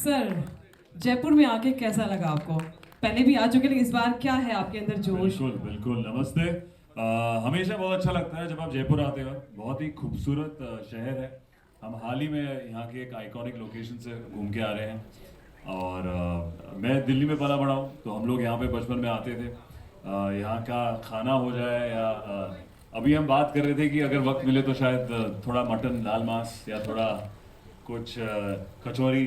Sir, Jaipur में आके कैसा लगा आपको? पहले भी आ चुके लेकिन इस बार क्या है आपके अंदर जोश? बिल्कुल बिल्कुल नमस्ते। हमेशा बहुत अच्छा लगता है जब आप जयपुर आते हो। बहुत ही खूबसूरत शहर है। हम हाल ही में यहाँ के एक आइकॉनिक लोकेशन से घूम के आ रहे हैं। और मैं दिल्ली में पला बड़ा हूँ, तो हम लोग यहाँ पे बचपन में आते थे। यहाँ का खाना हो जाए या अभी हम बात कर रहे थे कि अगर वक्त मिले तो शायद थोड़ा मटन लाल मांस या थोड़ा कुछ कचौरी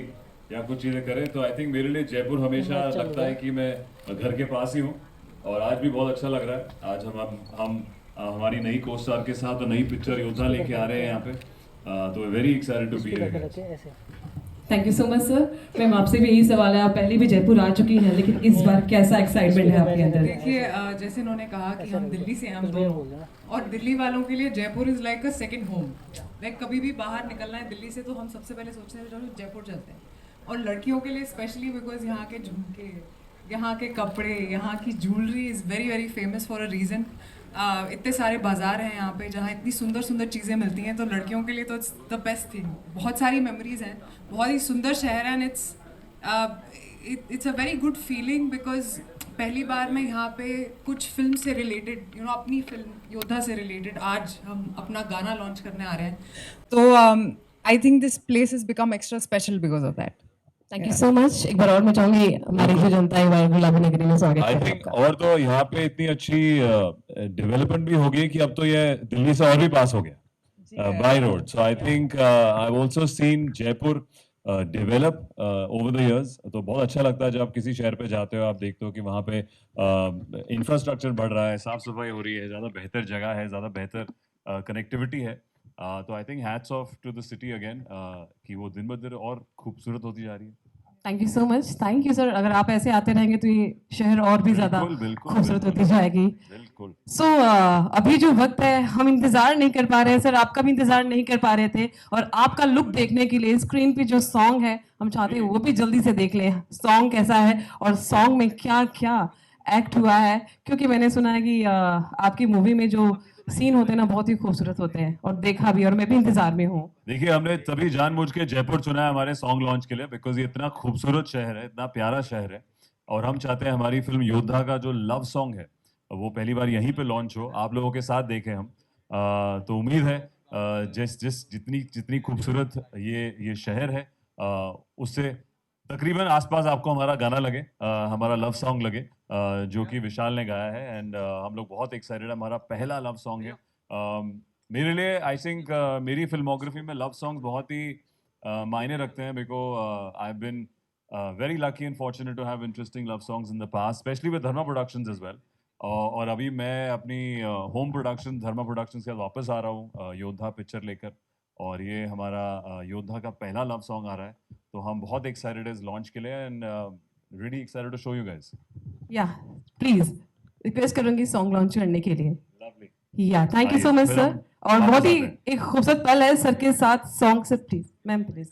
या कुछ चीज़ें करें। तो आई थिंक मेरे लिए जयपुर हमेशा लगता है कि मैं घर के पास ही हूँ। और आज भी बहुत अच्छा लग रहा है। आज हम हमारी नई को स्टार के साथ नई पिक्चर योद्धा लेके आ रहे हैं यहाँ पे। तो very excited to be here. Thank you so much sir. Ma'am आपसे भी यही सवाल है, आप पहले भी जयपुर आ चुकी हैं लेकिन इस बार कैसा एक्साइटमेंट है आपके अंदर? देखिए जैसे उन्होंने कहा कि हम दिल्ली से हैं हम दोनों, और दिल्ली वालों के लिए Jaipur is like a second home. Like कभी भी बाहर निकलना है दिल्ली से तो हम सबसे पहले सोचते हैं चलो जयपुर चलते हैं। और लड़कियों के लिए स्पेशली बिकॉज यहाँ के झुमके, यहाँ के कपड़े, यहाँ की jewellery is very very famous for a reason. इतने सारे बाजार हैं यहाँ पे जहाँ इतनी सुंदर सुंदर चीज़ें मिलती हैं, तो लड़कियों के लिए तो इट्स द बेस्ट थिंग। बहुत सारी मेमोरीज हैं, बहुत ही सुंदर शहर है, and it's a very good feeling because पहली बार मैं यहाँ पे कुछ फिल्म से रिलेटेड अपनी फिल्म योद्धा से रिलेटेड आज हम अपना गाना लॉन्च करने आ रहे हैं। तो I think this place is become extra special because of that. Thank you so much. एक बार और मैं चाहूंगी हमारी जो जनता है वह गुलाबी नगरी में स्वागत आई करें थिंक आपका। और तो यहाँ पे इतनी अच्छी डेवलपमेंट भी होगी कि अब तो ये दिल्ली से और भी पास हो गया by road. So I think I have also seen Jaipur develop over the years. तो बहुत अच्छा लगता है जब आप किसी शहर पे जाते हो, आप देखते हो कि वहाँ पे इंफ्रास्ट्रक्चर बढ़ रहा है, साफ सफाई हो रही है, ज़्यादा बेहतर जगह है, ज़्यादा बेहतर कनेक्टिविटी है। तो I think hats off to the city again कि वो दिन ब दिन और खूबसूरत होती जा रही है। Thank you so much. Thank you sir. अगर आप ऐसे आते रहेंगे तो ये शहर और भी ज़्यादा बिल्कुल बिल्कुल खूबसूरत बिल्कुल होती जाएगी। बिल्कुल। सो अभी जो वक्त है हम इंतजार नहीं कर पा रहे हैं सर, आपका भी इंतजार नहीं कर पा रहे थे, और आपका लुक देखने के लिए स्क्रीन पे जो सॉन्ग है हम चाहते हैं वो भी जल्दी से देख लें। सॉन्ग कैसा है और सॉन्ग में क्या क्या एक्ट हुआ है, क्योंकि मैंने सुना है कि आपकी मूवी में जो सीन होते हैं ना बहुत ही खूबसूरत होते हैं, और देखा भी, और मैं भी इंतजार में हूँ। देखिए, हमने तभी जानबूझ के जयपुर चुना है हमारे सॉन्ग लॉन्च के लिए, बिकॉज ये इतना खूबसूरत शहर है, इतना प्यारा शहर है। और हम चाहते हैं हमारी फिल्म योद्धा का जो लव सॉन्ग है वो पहली बार यहीं पे लॉन्च हो, आप लोगों के साथ देखें हम। तो उम्मीद है जिस जिस जितनी जितनी खूबसूरत ये शहर है उससे तकरीबन आसपास आपको हमारा गाना लगे, हमारा लव सॉन्ग लगे, जो कि विशाल ने गाया है। एंड हम लोग बहुत एक्साइटेड है, हमारा पहला लव सॉन्ग है। मेरे लिए आई थिंक मेरी फिल्मोग्राफी में लव सॉन्ग बहुत ही मायने रखते हैं, because I have been very lucky and fortunate to have interesting love songs in the past, specially with Dharma productions as well. और अभी मैं अपनी होम प्रोडक्शन धर्मा प्रोडक्शंस के साथ वापस आ रहा हूँ योद्धा पिक्चर लेकर। और ये हमारा योद्धा का पहला लव सॉन्ग आ रहा है, तो हम बहुत एक्साइटेड है इस लॉन्च के लिए, and really excited to show you guys. Yeah please request करूंगी सॉन्ग लॉन्च करने के लिए। लवली। या थैंक यू आइए, सो मच फिर सर। हम और बहुत वापस ही आते हैं। एक खूबसूरत पल है सर के साथ सॉन्ग से, प्लीज मैम प्लीज।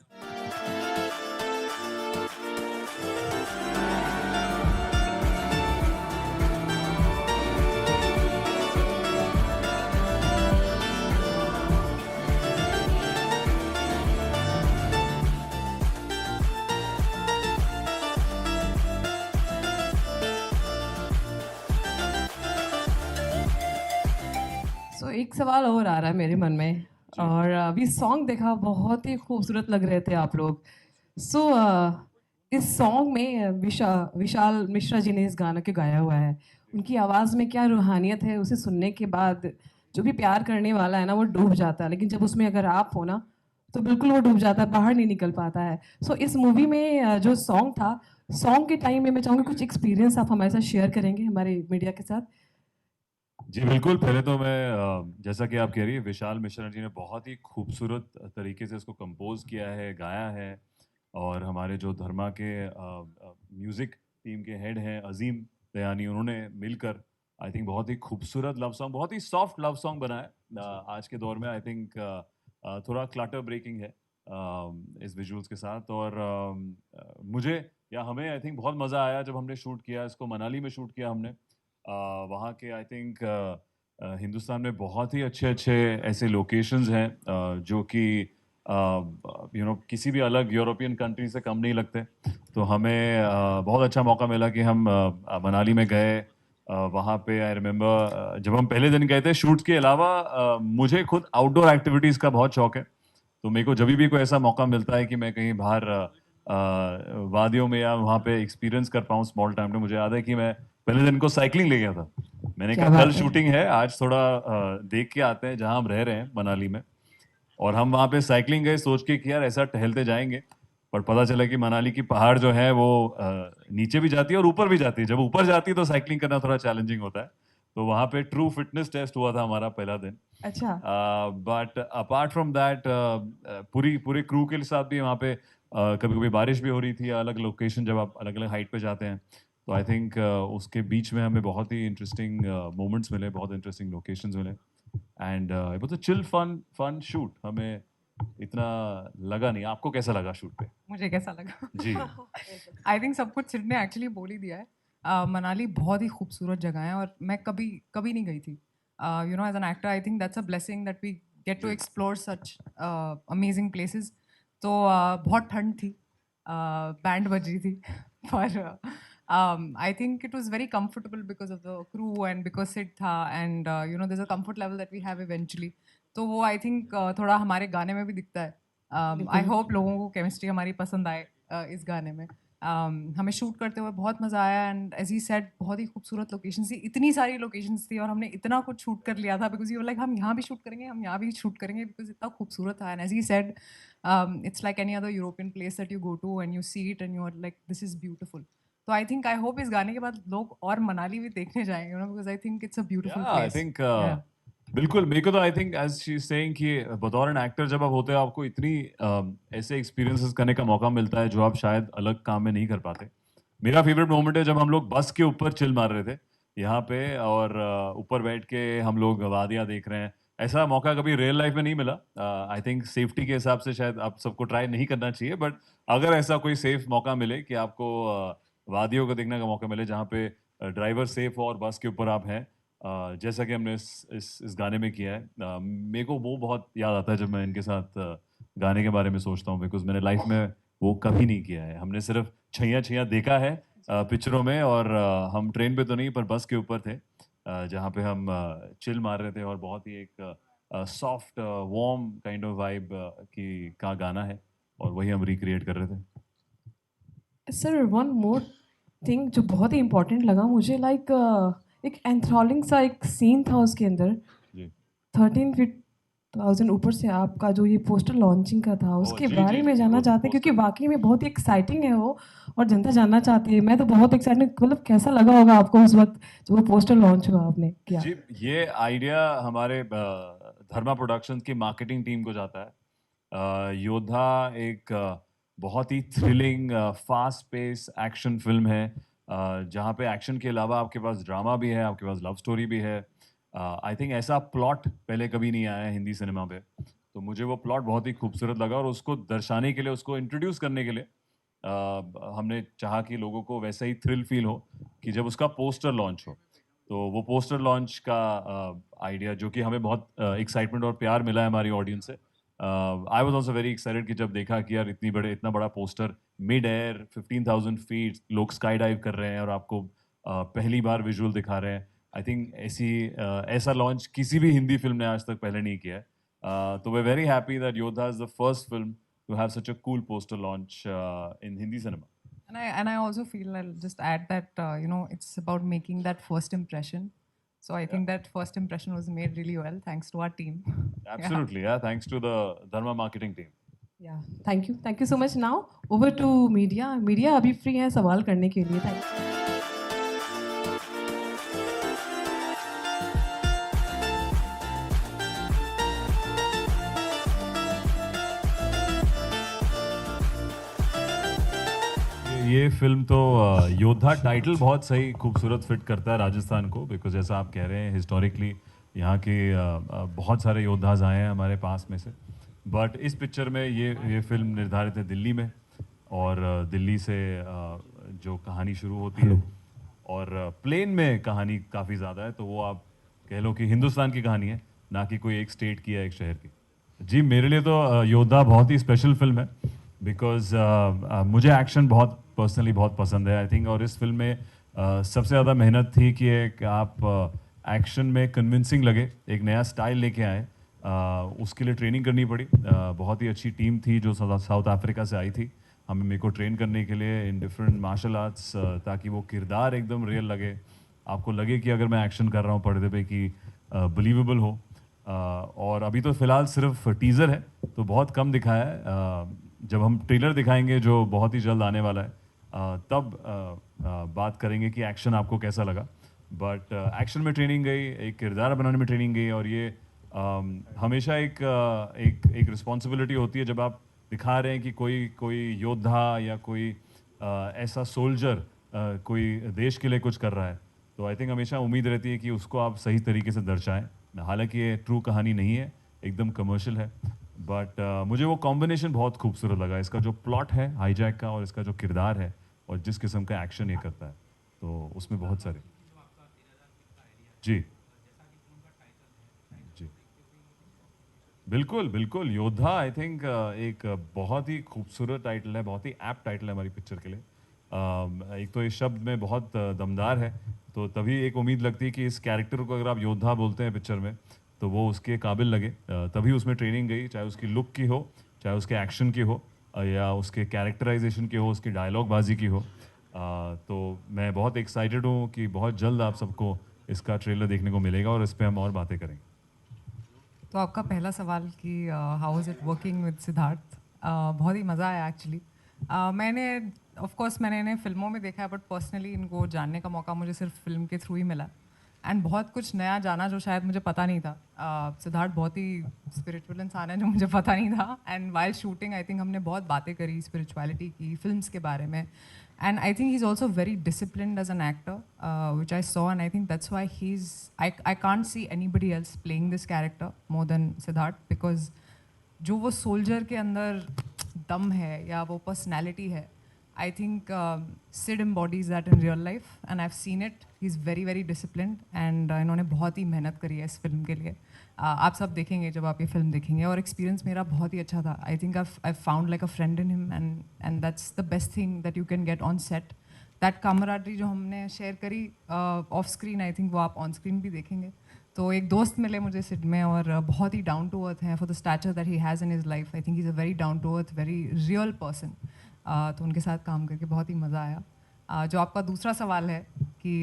सो एक सवाल और आ रहा है मेरे मन में, और अभी सॉन्ग देखा बहुत ही खूबसूरत लग रहे थे आप लोग। सो इस सॉन्ग में विशाल मिश्रा जी ने इस गाना को गाया हुआ है। उनकी आवाज़ में क्या रूहानियत है, उसे सुनने के बाद जो भी प्यार करने वाला है ना वो डूब जाता है, लेकिन जब उसमें अगर आप हो ना तो बिल्कुल वो डूब जाता है, बाहर नहीं निकल पाता है। सो इस मूवी में जो सॉन्ग था, सॉन्ग के टाइम में मैं चाहूँगी कुछ एक्सपीरियंस आप हमारे साथ शेयर करेंगे हमारे मीडिया के साथ। जी बिल्कुल। पहले तो मैं जैसा कि आप कह रही है, विशाल मिश्रा जी ने बहुत ही खूबसूरत तरीके से इसको कंपोज किया है, गाया है। और हमारे जो धर्मा के म्यूज़िक टीम के हेड हैं अजीम दयानी, उन्होंने मिलकर आई थिंक बहुत ही खूबसूरत लव सॉन्ग, बहुत ही सॉफ्ट लव सॉन्ग बना है। आज के दौर में आई थिंक थोड़ा क्लटर ब्रेकिंग है इस विजुअल्स के साथ। और मुझे या हमें आई थिंक बहुत मज़ा आया जब हमने शूट किया इसको, मनाली में शूट किया हमने। वहाँ के आई थिंक हिंदुस्तान में बहुत ही अच्छे अच्छे ऐसे लोकेशंस हैं जो कि किसी भी अलग यूरोपियन कंट्री से कम नहीं लगते। तो हमें बहुत अच्छा मौका मिला कि हम मनाली में गए। वहाँ पे आई रिमेम्बर जब हम पहले दिन गए थे शूट्स के अलावा, मुझे खुद आउटडोर एक्टिविटीज़ का बहुत शौक है। तो मेरे को जब भी कोई ऐसा मौका मिलता है कि मैं कहीं बाहर वादियों में या वहाँ पे एक्सपीरियंस कर पाऊँ स्मॉल टाइम में, मुझे याद है कि मैं पहले दिन को साइकिलिंग ले गया था। मैंने क्या कहा कल बात है। शूटिंग है, आज थोड़ा देख के आते हैं जहाँ हम रह रहे हैं मनाली में। और हम वहाँ पे साइकिलिंग गए सोच के कि यार ऐसा टहलते जाएंगे, पर पता चला कि मनाली की पहाड़ जो है वो नीचे भी जाती है और ऊपर भी जाती है। जब ऊपर जाती है तो साइकिलिंग करना थोड़ा चैलेंजिंग होता है। तो वहाँ पे ट्रू फिटनेस टेस्ट हुआ था हमारा पहला दिन। अच्छा। बट अपार्ट फ्रॉम दैट पूरी पूरे क्रू के साथ भी वहाँ पे कभी कभी बारिश भी हो रही थी। अलग लोकेशन जब आप अलग अलग हाइट पे जाते हैं तो आई थिंक उसके बीच में हमें बहुत ही इंटरेस्टिंग मोमेंट्स मिले, बहुत इंटरेस्टिंग लोकेशंस मिले। And it was a chill fun shoot. हमें इतना लगा नहीं। आपको कैसा लगा शूट पे? मुझे कैसा लगा? जी। आई थिंक सब कुछ सिड ने एक्चुअली बोल ही दिया है। मनाली बहुत ही खूबसूरत जगह है और मैं कभी कभी नहीं गई थी। You know, as an actor I think that's a blessing that we get to जी। Explore such amazing places. तो बहुत ठंड थी, बैंड बज रही थी पर I think it was very comfortable because of the crew and because Sid था and you know there's a comfort level that we have eventually। तो वो आई थिंक थोड़ा हमारे गाने में भी दिखता है। आई होप लोगों को केमिस्ट्री हमारी पसंद आए इस गाने में। हमें शूट करते हुए बहुत मज़ा आया एंड एज ही सेड बहुत ही खूबसूरत लोकेशन थी, इतनी सारी लोकेशंस थी और हमने इतना कुछ शूट कर लिया था बिकॉज यू लाइक हम यहाँ भी शूट करेंगे, हम यहाँ भी शूट करेंगे बिकॉज इतना खूबसूरत था। And as he said it's like any other European place that you go to and you see it and you are like this is beautiful. तो आई थिंक आई होप इस गाने के बाद लोग और मनाली भी देखने जाएंगे, you know, because I think it's a beautiful I place. Think बिल्कुल। मेरे को तो I think as she saying कि बतौर एन एक्टर जब आप होते हो आपको इतनी ऐसे एक्सपीरियंसेस करने का मौका मिलता है जो आप शायद अलग काम में नहीं कर पाते। मेरा फेवरेट मोमेंट है जब हम लोग बस के ऊपर चिल मार रहे थे यहाँ पे, और ऊपर बैठ के हम लोग वादियाँ देख रहे हैं। ऐसा मौका कभी रियल लाइफ में नहीं मिला। आई थिंक सेफ्टी के हिसाब से शायद आप सबको ट्राई नहीं करना चाहिए, बट अगर ऐसा कोई सेफ मौका मिले कि आपको वादियों को देखने का मौका मिले जहाँ पे ड्राइवर सेफ हो और बस के ऊपर आप हैं, जैसा कि हमने इस गाने में किया है, मेरे को वो बहुत याद आता है जब मैं इनके साथ गाने के बारे में सोचता हूँ। बिकॉज मैंने लाइफ में वो कभी नहीं किया है। हमने सिर्फ छैया छैया देखा है पिक्चरों में, और हम ट्रेन पे तो नहीं पर बस के ऊपर थे जहाँ पे हम चिल मार रहे थे, और बहुत ही एक soft warm kind of vibe की का गाना है, और वही हम रिक्रिएट कर रहे थे। सर वन मोर थिंग जो बहुत ही इम्पोर्टेंट लगा मुझे, लाइक एक एंथ्रॉलिंग सा एक सीन था उसके अंदर। जी 13,000 ऊपर से आपका जो ये पोस्टर लॉन्चिंग का था उसके जी बारे जी में जी, जानना वो चाहते हैं, क्योंकि पोस्टर। वाकई में बहुत ही एक्साइटिंग है वो और जनता जानना चाहती है। मैं तो बहुत एक्साइटेड, मतलब कैसा लगा होगा आपको उस वक्त जब वो पोस्टर लॉन्च हुआ आपने किया? जी, ये आइडिया हमारे धर्मा प्रोडक्शंस की मार्केटिंग टीम को जाता है। योद्धा एक बहुत ही thrilling fast pace action film है, जहाँ पे एक्शन के अलावा आपके पास ड्रामा भी है, आपके पास लव स्टोरी भी है। आई थिंक ऐसा प्लॉट पहले कभी नहीं आया है हिंदी सिनेमा पे। तो मुझे वो प्लॉट बहुत ही खूबसूरत लगा, और उसको दर्शाने के लिए, उसको इंट्रोड्यूस करने के लिए हमने चाहा कि लोगों को वैसा ही थ्रिल फील हो कि जब उसका पोस्टर लॉन्च हो। तो वो पोस्टर लॉन्च का आइडिया जो कि हमें बहुत एक्साइटमेंट और प्यार मिला है हमारी ऑडियंस से। I was also very excited कि जब देखा कि यार इतना बड़ा पोस्टर मिड एयर 15,000 फीट लोग स्काई डाइव कर रहे हैं और आपको पहली बार विजुअल दिखा रहे हैं। आई थिंक ऐसा लॉन्च किसी भी हिंदी फिल्म ने आज तक पहले नहीं किया है। तो we very happy that Yodha is the first film to have such a cool poster launch in Hindi cinema. And I also feel I'll just add that you know, it's about making that first impression. So I think that first impression was made really well thanks to our team. Yeah. Absolutely, yeah. Thanks to the Dharma marketing team. Yeah thank you so much. Now over to media. Media अभी free है सवाल करने के लिए। Thank you. ये film तो योद्धा title बहुत सही खूबसूरत फिट करता है राजस्थान को, बिकॉज जैसा आप कह रहे हैं हिस्टोरिकली यहाँ के बहुत सारे योद्धाज आए हैं हमारे पास में से। बट इस पिक्चर में ये फिल्म निर्धारित है दिल्ली में, और दिल्ली से जो कहानी शुरू होती है, और प्लेन में कहानी काफ़ी ज़्यादा है। तो वो आप कह लो कि हिंदुस्तान की कहानी है, ना कि कोई एक स्टेट की या एक शहर की। जी मेरे लिए तो योद्धा बहुत ही स्पेशल फिल्म है बिकॉज मुझे एक्शन बहुत पर्सनली बहुत पसंद है आई थिंक और इस फिल्म में सबसे ज़्यादा मेहनत थी कि एक आप एक्शन में कन्विंसिंग लगे एक नया स्टाइल लेके आए उसके लिए ट्रेनिंग करनी पड़ी बहुत ही अच्छी टीम थी जो साउथ अफ्रीका से आई थी हमें मेरे को ट्रेन करने के लिए इन डिफरेंट मार्शल आर्ट्स ताकि वो किरदार एकदम रियल लगे आपको लगे कि अगर मैं एक्शन कर रहा हूँ पर्दे पे कि बिलीवेबल हो और अभी तो फिलहाल सिर्फ टीज़र है तो बहुत कम दिखाया है जब हम ट्रेलर दिखाएंगे जो बहुत ही जल्द आने वाला है तब बात करेंगे कि एक्शन आपको कैसा लगा बट एक्शन में ट्रेनिंग गई एक किरदार बनाने में ट्रेनिंग गई और ये हमेशा एक रिस्पॉन्सिबिलिटी होती है जब आप दिखा रहे हैं कि कोई कोई योद्धा या कोई ऐसा सोल्जर कोई देश के लिए कुछ कर रहा है तो आई थिंक हमेशा उम्मीद रहती है कि उसको आप सही तरीके से दर्शाएं हालांकि ये ट्रू कहानी नहीं है एकदम कमर्शियल है बट मुझे वो कॉम्बिनेशन बहुत खूबसूरत लगा इसका जो प्लॉट है हाईजैक का और इसका जो किरदार है और जिस किस्म का एक्शन ये करता है तो उसमें बहुत सारे जी जी बिल्कुल बिल्कुल योद्धा आई थिंक एक बहुत ही खूबसूरत टाइटल है बहुत ही ऐप्ट टाइटल है हमारी पिक्चर के लिए एक तो इस शब्द में बहुत दमदार है तो तभी एक उम्मीद लगती है कि इस कैरेक्टर को अगर आप योद्धा बोलते हैं पिक्चर में तो वो उसके काबिल लगे तभी उसमें ट्रेनिंग गई चाहे उसकी लुक की हो चाहे उसके एक्शन की हो या उसके कैरेक्टराइजेशन की हो उसकी डायलॉग बाजी की हो तो मैं बहुत एक्साइटेड हूँ कि बहुत जल्द आप सबको इसका ट्रेलर देखने को मिलेगा और इस पर हम और बातें करेंगे तो आपका पहला सवाल कि how is it working with Siddharth बहुत ही मज़ा आया एक्चुअली मैंने ऑफ कोर्स मैंने इन्हें फिल्मों में देखा है बट पर्सनली इनको जानने का मौका मुझे सिर्फ फिल्म के थ्रू ही मिला एंड बहुत कुछ नया जाना जो शायद मुझे पता नहीं था सिद्धार्थ बहुत ही स्पिरिचुअल इंसान है जो मुझे पता नहीं था and while shooting I think हमने बहुत बातें करी स्पिरिचुअलिटी की फिल्म्स के बारे में and I think he's also very disciplined as an actor, which I saw, and I think that's why I can't see anybody else playing this character more than Siddharth because जो वो soldier के अंदर दम है या वो personality है I think Sid embodies that in real life and I've seen it. He's very very disciplined and इन्होंने बहुत ही मेहनत करी है इस फिल्म के लिए आप सब देखेंगे जब आप ये फिल्म देखेंगे और एक्सपीरियंस मेरा बहुत ही अच्छा था I think I found like a friend in him and that's the best thing that you can get on set that camaraderie जो हमने शेयर करी ऑफ स्क्रीन आई थिंक वो आप ऑन स्क्रीन भी देखेंगे तो एक दोस्त मिले मुझे सिड में और बहुत ही डाउन टू अर्थ हैं for the stature that he has in his life I think he is a very down to earth very real person तो उनके साथ काम करके बहुत ही मज़ा आया जो आपका दूसरा सवाल है कि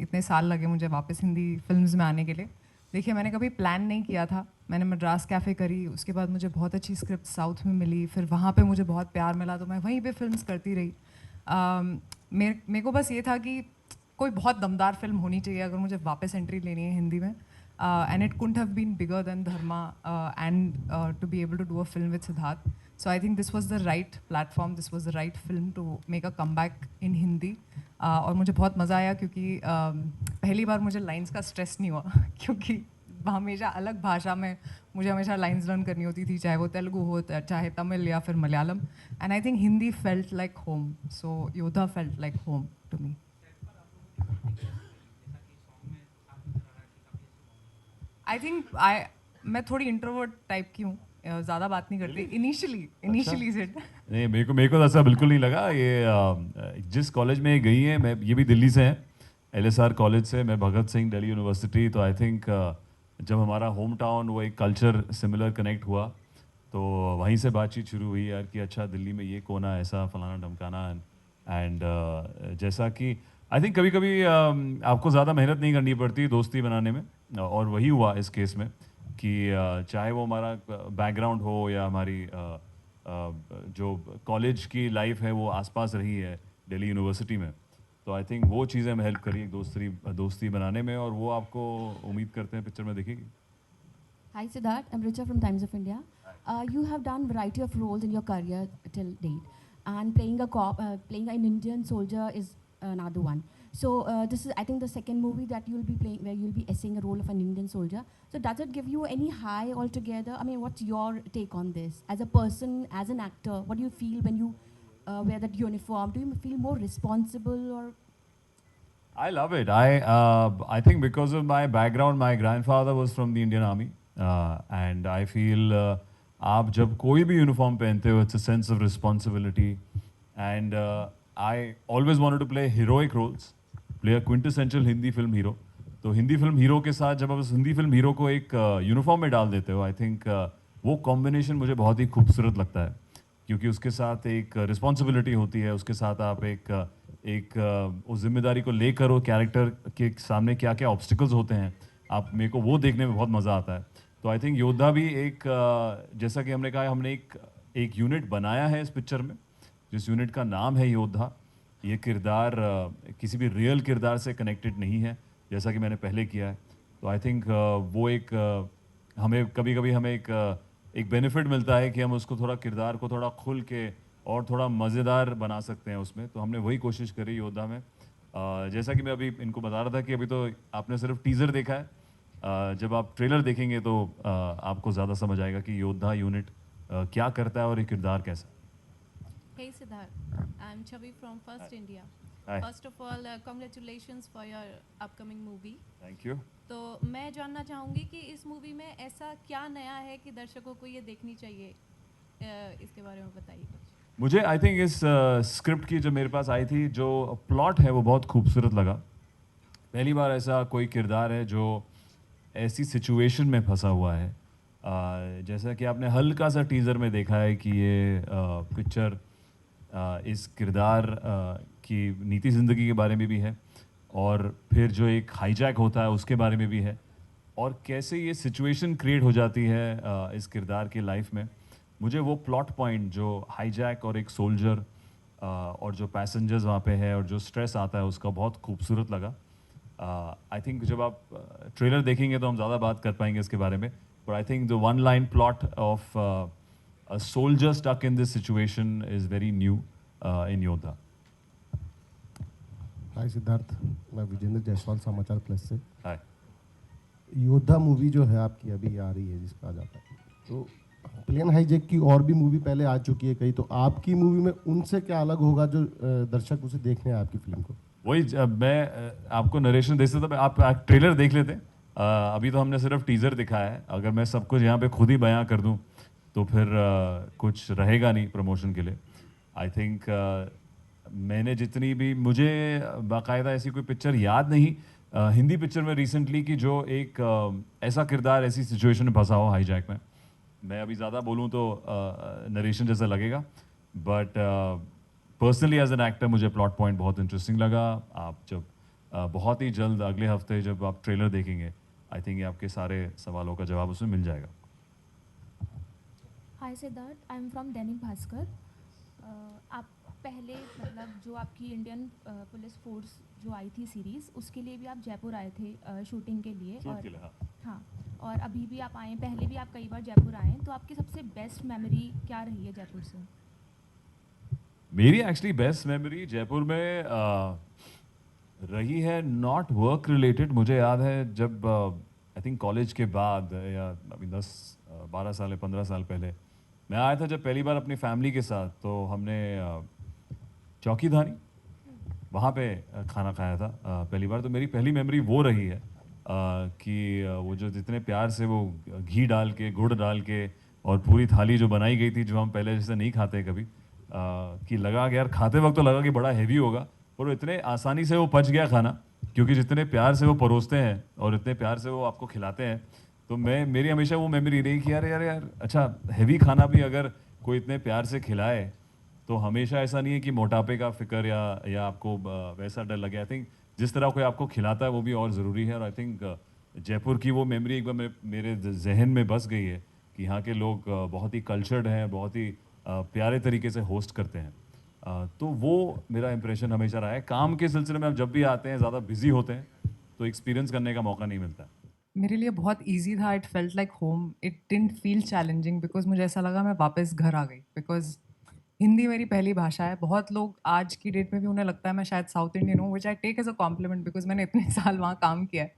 इतने साल लगे मुझे वापस हिंदी फिल्म्स में आने के लिए देखिए मैंने कभी प्लान नहीं किया था मैंने मद्रास कैफ़े करी उसके बाद मुझे बहुत अच्छी स्क्रिप्ट साउथ में मिली फिर वहाँ पे मुझे बहुत प्यार मिला तो मैं वहीं पे फिल्म्स करती रही मेरे को बस ये था कि कोई बहुत दमदार फिल्म होनी चाहिए अगर मुझे वापस एंट्री लेनी है हिंदी में and it couldn't have been bigger than Dharma and to be able to do a film with Siddharth so I think this was the right platform this was the right film to make a comeback in Hindi और मुझे बहुत मज़ा आया क्योंकि पहली बार मुझे lines का stress नहीं हुआ क्योंकि हमेशा अलग भाषा में मुझे हमेशा लाइन्स लर्न करनी होती थी चाहे वो तेलुगु हो चाहे तमिल या फिर Malayalam and I think Hindi felt like home so Yodha felt like home to me I think मैं थोड़ी इंट्रोवर्ट टाइप की हूँ ज़्यादा बात नहीं करती इनिशियली से नहीं मेरे को तो ऐसा बिल्कुल नहीं लगा ये जिस कॉलेज में गई है मैं ये भी दिल्ली से हैं LSR कॉलेज से मैं भगत सिंह दिल्ली यूनिवर्सिटी तो आई थिंक जब हमारा होम टाउन वो एक कल्चर सिमिलर कनेक्ट हुआ तो वहीं से बातचीत शुरू हुई यार कि अच्छा दिल्ली में ये कोना ऐसा फलाना ढमकाना एंड जैसा कि आई थिंक कभी कभी आपको ज़्यादा मेहनत नहीं करनी पड़ती दोस्ती बनाने में और वही हुआ इस केस में कि चाहे वो हमारा बैकग्राउंड हो या हमारी जो कॉलेज की लाइफ है वो आसपास रही है दिल्ली यूनिवर्सिटी में तो आई थिंक वो चीज़ें हमें हेल्प करी एक दोस्ती बनाने में और वो आपको उम्मीद करते हैं पिक्चर में दिखेगी Hi Siddharth, I'm Richa from Times of India. You have done variety of roles in your career till date, and playing a cop, playing an Indian soldier is another one. So this is, I think, the second movie that you'll be playing where you'll be essaying a role of an Indian soldier. So does it give you any high altogether? I mean, what's your take on this? As a person, as an actor, what do you feel when you wear that uniform? Do you feel more responsible or? I love it. I think because of my background, my grandfather was from the Indian Army, and I feel आप जब कोई भी uniform पहनते हो, it's a sense of responsibility and I always wanted to play heroic roles, play a quintessential Hindi film hero. तो Hindi film hero के साथ जब आप उस हिंदी फिल्म हीरो को एक यूनिफॉर्म में डाल देते हो, आई थिंक वो कॉम्बिनेशन मुझे बहुत ही खूबसूरत लगता है, क्योंकि उसके साथ एक रिस्पॉन्सिबिलिटी होती है, उसके साथ आप उस जिम्मेदारी को लेकर वो कैरेक्टर के सामने क्या क्या ऑब्स्टिकल्स होते हैं, आप मेरे को वो देखने में बहुत मज़ा आता है. तो आई थिंक योद्धा भी जैसा कि हमने कहा, हमने एक यूनिट बनाया है इस पिक्चर में, जिस यूनिट का नाम है योद्धा. ये किरदार किसी भी रियल किरदार से कनेक्टेड नहीं है, जैसा कि मैंने पहले किया है. तो आई थिंक हमें कभी कभी हमें एक बेनिफिट मिलता है कि हम उसको थोड़ा किरदार को थोड़ा खुल के और थोड़ा मज़ेदार बना सकते हैं उसमें. तो हमने वही कोशिश करी योद्धा में. जैसा कि मैं अभी इनको बता रहा था कि अभी तो आपने सिर्फ टीज़र देखा है, जब आप ट्रेलर देखेंगे तो आपको ज़्यादा समझ आएगा कि योद्धा यूनिट क्या करता है और ये किरदार कैसा है. Hey Siddharth, I'm Chavi from First India. Hi. First of all, congratulations for your upcoming movie. Thank you. तो मैं जानना चाहूँगी कि इस मूवी में ऐसा क्या नया है कि दर्शकों को ये देखनी चाहिए, इसके बारे में बताइए कुछ. मुझे आई थिंक इस स्क्रिप्ट की जो मेरे पास आई थी, जो प्लॉट है वो बहुत खूबसूरत लगा. पहली बार ऐसा कोई किरदार है जो ऐसी सिचुएशन में फंसा हुआ है. जैसा कि आपने हल्का सा टीज़र में देखा है कि ये पिक्चर इस किरदार की नीति ज़िंदगी के बारे में भी है, और फिर जो एक हाईजैक होता है उसके बारे में भी है, और कैसे ये सिचुएशन क्रिएट हो जाती है इस किरदार की लाइफ में. मुझे वो प्लॉट पॉइंट, जो हाईजैक और एक सोल्जर और जो पैसेंजर्स वहाँ पे है और जो स्ट्रेस आता है, उसका बहुत खूबसूरत लगा. आई थिंक जब आप ट्रेलर देखेंगे तो हम ज़्यादा बात कर पाएंगे इसके बारे में, but I think the one line plot of a soldier stuck in this situation is very new in Yodha. हाय सिद्धार्थ, मैं विजेंद्र जायसवाल समाचार प्लस से. Hi. योद्धा मूवी जो है आपकी अभी आ रही है, जिसका आ जाता है, तो प्लेन हाईजैक की और भी मूवी पहले आ चुकी है कई, तो आपकी मूवी में उनसे क्या अलग होगा जो दर्शक उसे देखने हैं आपकी फिल्म को? वही मैं आपको नरेशन दे सकता था, आप ट्रेलर देख लेते. अभी तो हमने सिर्फ टीज़र दिखाया है. अगर मैं सब कुछ यहाँ पे खुद ही बयां कर दूँ तो फिर कुछ रहेगा नहीं प्रमोशन के लिए. आई थिंक मैंने जितनी भी, मुझे बाकायदा ऐसी कोई पिक्चर याद नहीं हिंदी पिक्चर में रिसेंटली की जो एक ऐसा किरदार ऐसी सिचुएशन में फंसा हो हाईजैक में. मैं अभी ज़्यादा बोलूँ तो नरेशन जैसा लगेगा, but personally as an actor मुझे प्लॉट पॉइंट बहुत इंटरेस्टिंग लगा. आप जब बहुत ही जल्द अगले हफ्ते जब आप ट्रेलर देखेंगे, आई थिंक आपके सारे सवालों का जवाब उसमें मिल जाएगा. हाय Siddharth, I am from Dainik Bhaskar. आप पहले मतलब जो आपकी इंडियन पुलिस फोर्स जो आई थी सीरीज़, उसके लिए भी आप जयपुर आए थे शूटिंग के लिए. शूट और के लिए, हाँ. हाँ, और अभी भी आप आए, पहले भी आप कई बार जयपुर आए हैं, तो आपकी सबसे बेस्ट मेमोरी क्या रही है जयपुर से? मेरी एक्चुअली बेस्ट मेमोरी जयपुर में रही है नॉट वर्क रिलेटेड. मुझे याद है जब आई थिंक कॉलेज के बाद, या अभी 10-12 साल 15 साल पहले मैं आया था जब पहली बार अपनी फैमिली के साथ, तो हमने चौकीधानी वहाँ पे खाना खाया था पहली बार. तो मेरी पहली मेमोरी वो रही है कि वो जो जितने प्यार से वो घी डाल के, गुड़ डाल के, और पूरी थाली जो बनाई गई थी, जो हम पहले जैसे नहीं खाते कभी, कि लगा कि यार खाते वक्त तो लगा कि बड़ा हैवी होगा, पर वो इतने आसानी से वो पच गया खाना, क्योंकि जितने प्यार से वो परोसते हैं और इतने प्यार से वो आपको खिलाते हैं. तो मेरी हमेशा वो मेमोरी रही कि यार अच्छा, हैवी खाना भी अगर कोई इतने प्यार से खिलाए तो हमेशा ऐसा नहीं है कि मोटापे का फिक्र या आपको वैसा डर लगे. आई थिंक जिस तरह कोई आपको खिलाता है वो भी और ज़रूरी है. और आई थिंक जयपुर की वो मेमोरी एक बार मेरे जहन में बस गई है कि यहाँ के लोग बहुत ही कल्चर्ड हैं, बहुत ही प्यारे तरीके से होस्ट करते हैं. तो वो मेरा इंप्रेशन हमेशा रहा है. काम के सिलसिले में आप जब भी आते हैं, ज़्यादा बिजी होते हैं, तो एक्सपीरियंस करने का मौका नहीं मिलता. मेरे लिए बहुत इजी था. It felt like home. It didn't feel challenging because मुझे ऐसा लगा मैं वापस घर आ गई. बिकॉज हिंदी मेरी पहली भाषा है. बहुत लोग आज की डेट में भी उन्हें लगता है मैं शायद साउथ इंडियन हूँ, which I take as a compliment because मैंने इतने साल वहाँ काम किया है.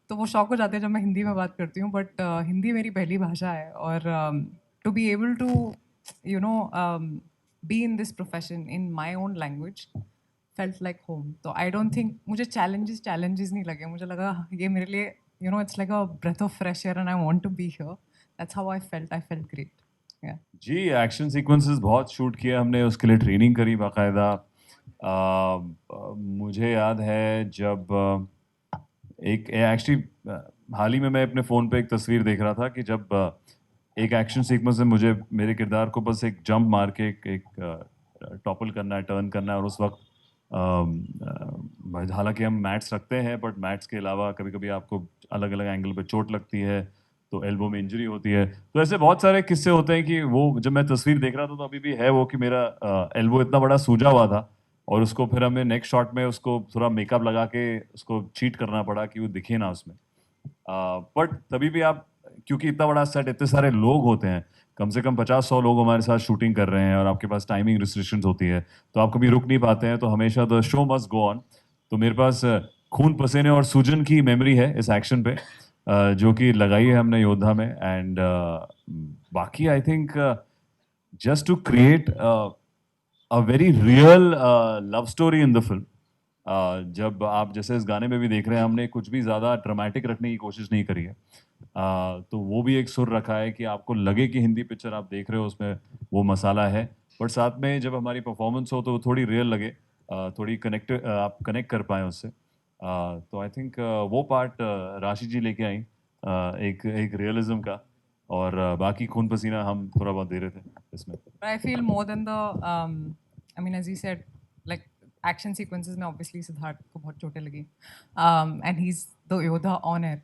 तो वो शौक हो जाते हैं जब मैं हिंदी में बात करती हूँ. बट हिंदी मेरी पहली भाषा है, और to be able to you know be in this profession in my own language felt like home. तो आई डोंट थिंक मुझे चैलेंजेस नहीं लगे. मुझे लगा ये मेरे लिए it's like a breath of fresh air and I want to be here. That's how I felt. I felt great. Yeah. जी, एक्शन सीक्वेंसेस बहुत शूट किए हमने, उसके लिए ट्रेनिंग करी बाकायदा। मुझे याद है जब एक एक्चुअली हाल ही में मैं अपने फ़ोन पे एक तस्वीर देख रहा था कि जब एक एक्शन सीक्वेंस में मुझे मेरे किरदार को बस एक जंप मार के एक टॉपल करना है, टर्न करना है, और उस वक्त हालांकि हम मैट्स रखते हैं, बट मैट्स के अलावा कभी कभी आपको अलग अलग एंगल पे चोट लगती है, तो एल्बो में इंजरी होती है। तो ऐसे बहुत सारे किस्से होते हैं कि वो जब मैं तस्वीर देख रहा था तो अभी भी है वो कि मेरा एल्बो इतना बड़ा सूजा हुआ था, और उसको फिर हमें नेक्स्ट शॉट में उसको थोड़ा मेकअप लगा के उसको चीट करना पड़ा कि वो दिखे ना उसमें। बट तभी भी आप, क्योंकि इतना बड़ा सेट, इतने सारे लोग होते हैं, कम से कम 50-100 लोग हमारे साथ शूटिंग कर रहे हैं, और आपके पास टाइमिंग रिस्ट्रिक्शंस होती है, तो आप कभी रुक नहीं पाते हैं, तो हमेशा the show must go on. तो मेरे पास खून पसीने और सूजन की मेमोरी है इस एक्शन पे, जो कि लगाई है हमने योद्धा में। एंड बाकी I think just to create a very real love story in the film. जब आप जैसे इस गाने में भी देख रहे हैं, हमने कुछ भी ज़्यादा ड्रामेटिक रखने की कोशिश नहीं करी है। तो वो भी एक सुर रखा है कि आपको लगे कि हिंदी पिक्चर आप देख रहे हो, उसमें वो मसाला है, बट साथ में जब हमारी परफॉर्मेंस हो तो वो थोड़ी रियल लगे, थोड़ी कनेक्ट, आप कनेक्ट कर पाए उससे। तो आई थिंक वो पार्ट राशि जी लेके आई, एक एक रियलिज्म का, और बाकी खून पसीना हम थोड़ा बहुत दे रहे थे इसमें। But I feel more than the, I mean, as you said, like action sequences में obviously सिद्धार्थ को बहुत चोटें लगी, and he's the Yodha on air,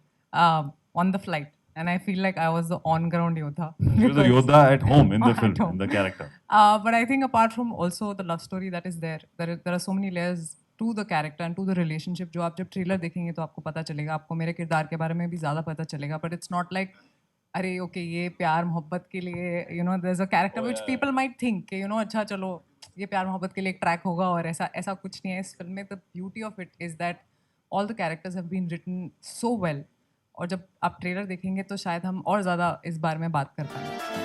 on the flight, and I feel like I was the on ground Yodha. She was a because- Yodha at home in the At film, home. in the character. But I think apart from also the love story that is there, there are so many layers to the character and to the relationship, जो आप जब trailer देखेंगे तो आपको पता चलेगा, आपको मेरे किरदार के बारे में भी ज़्यादा पता चलेगा, but it's not like अरे ओके ये प्यार मोहब्बत के लिए, you know, there is a character which people might think कि, यू नो, अच्छा चलो ये प्यार मोहब्बत के लिए एक ट्रैक होगा, और ऐसा ऐसा कुछ नहीं है इस फिल्म में। The beauty of it is that all the characters have been written so well, और जब आप ट्रेलर देखेंगे तो शायद हम और ज़्यादा इस बारे में बात कर पाएंगे।